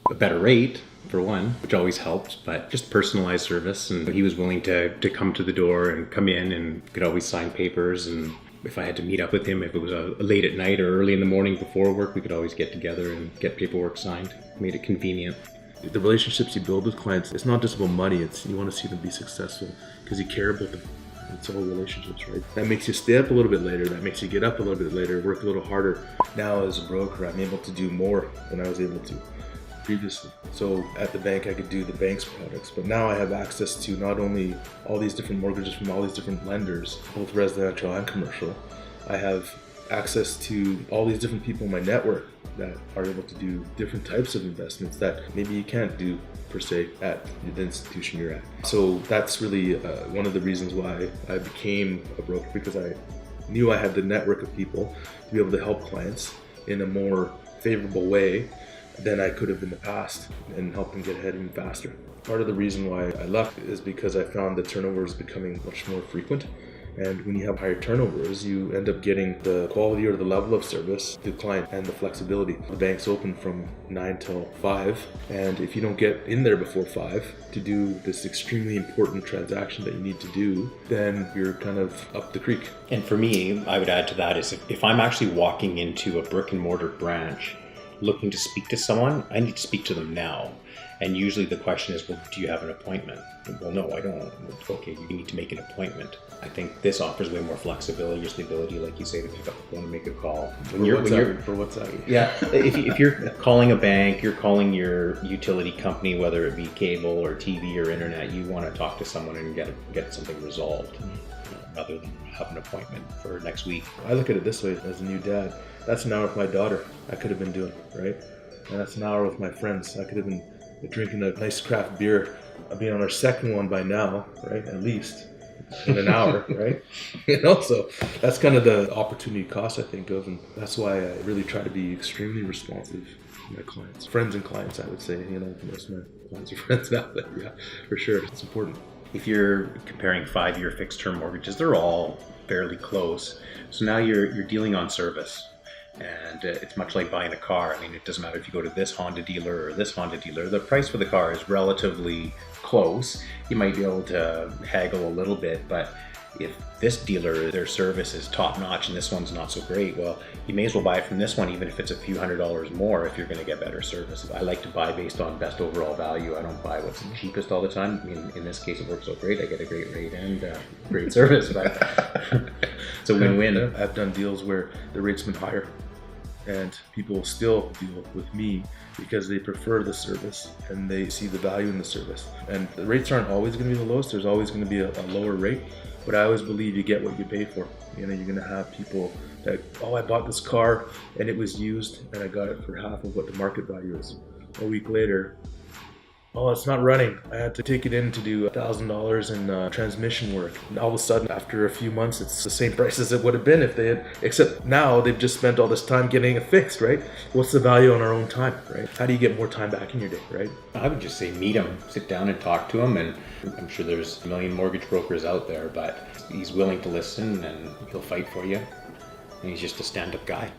a better rate, for one, which always helped, but just personalized service. And he was willing to come to the door and come in, and could always sign papers. And if I had to meet up with him, if it was late at night or early in the morning before work, we could always get together and get paperwork signed. Made it convenient. The relationships you build with clients, it's not just about money, it's you want to see them be successful because you care about them. It's all relationships, right? That makes you stay up a little bit later, that makes you get up a little bit later, work a little harder. Now as a broker, I'm able to do more than I was able to previously. So at the bank, I could do the bank's products, but now I have access to not only all these different mortgages from all these different lenders, both residential and commercial. I have access to all these different people in my network that are able to do different types of investments that maybe you can't do per se at the institution you're at. So that's really one of the reasons why I became a broker, because I knew I had the network of people to be able to help clients in a more favorable way than I could have in the past and help them get ahead even faster. Part of the reason why I left is because I found that turnover is becoming much more frequent. And when you have higher turnovers, you end up getting the quality or the level of service to the client and the flexibility. The bank's open from 9 till 5, and if you don't get in there before 5 to do this extremely important transaction that you need to do, then you're kind of up the creek. And for me, I would add to that is if I'm actually walking into a brick and mortar branch looking to speak to someone, I need to speak to them now. And usually the question is, well, do you have an appointment? Well, no, I don't. Okay, you need to make an appointment. I think this offers way more flexibility, just the ability, like you say, to pick up the phone and make a call. For what's that? Yeah, if you're calling a bank, you're calling your utility company, whether it be cable or TV or internet, you want to talk to someone and get something resolved, rather than have an appointment for next week. I look at it this way, as a new dad, that's an hour with my daughter I could have been doing, right? And that's an hour with my friends. I could have been drinking a nice craft beer. I'll be on our second one by now, right? At least in an hour, right? So that's kind of the opportunity cost I think of, and that's why I really try to be extremely responsive to my clients, friends and clients. I would say, most of my clients are friends now, but yeah, for sure, it's important. If you're comparing 5-year fixed-term mortgages, they're all fairly close. So now you're dealing on service. And it's much like buying a car. I mean, it doesn't matter if you go to this Honda dealer or this Honda dealer. The price for the car is relatively close. You might be able to haggle a little bit, but if this dealer, their service is top notch and this one's not so great, well, you may as well buy it from this one, even if it's a few $100s more, if you're going to get better service. I like to buy based on best overall value. I don't buy what's the cheapest all the time. I mean, in this case, it works out great. I get a great rate and great service, but it's a win-win. I've done deals where the rate's been higher, and people still deal with me because they prefer the service and they see the value in the service. And the rates aren't always going to be the lowest. There's always going to be a lower rate, but I always believe you get what you pay for. You're going to have people that, I bought this car and it was used and I got it for half of what the market value is. A week later, it's not running. I had to take it in to do $1,000 in transmission work. And all of a sudden, after a few months, it's the same price as it would have been if they had, except now they've just spent all this time getting it fixed, right? What's the value on our own time, right? How do you get more time back in your day, right? I would just say meet him, sit down and talk to him. And I'm sure there's a million mortgage brokers out there, but he's willing to listen and he'll fight for you. And he's just a stand-up guy.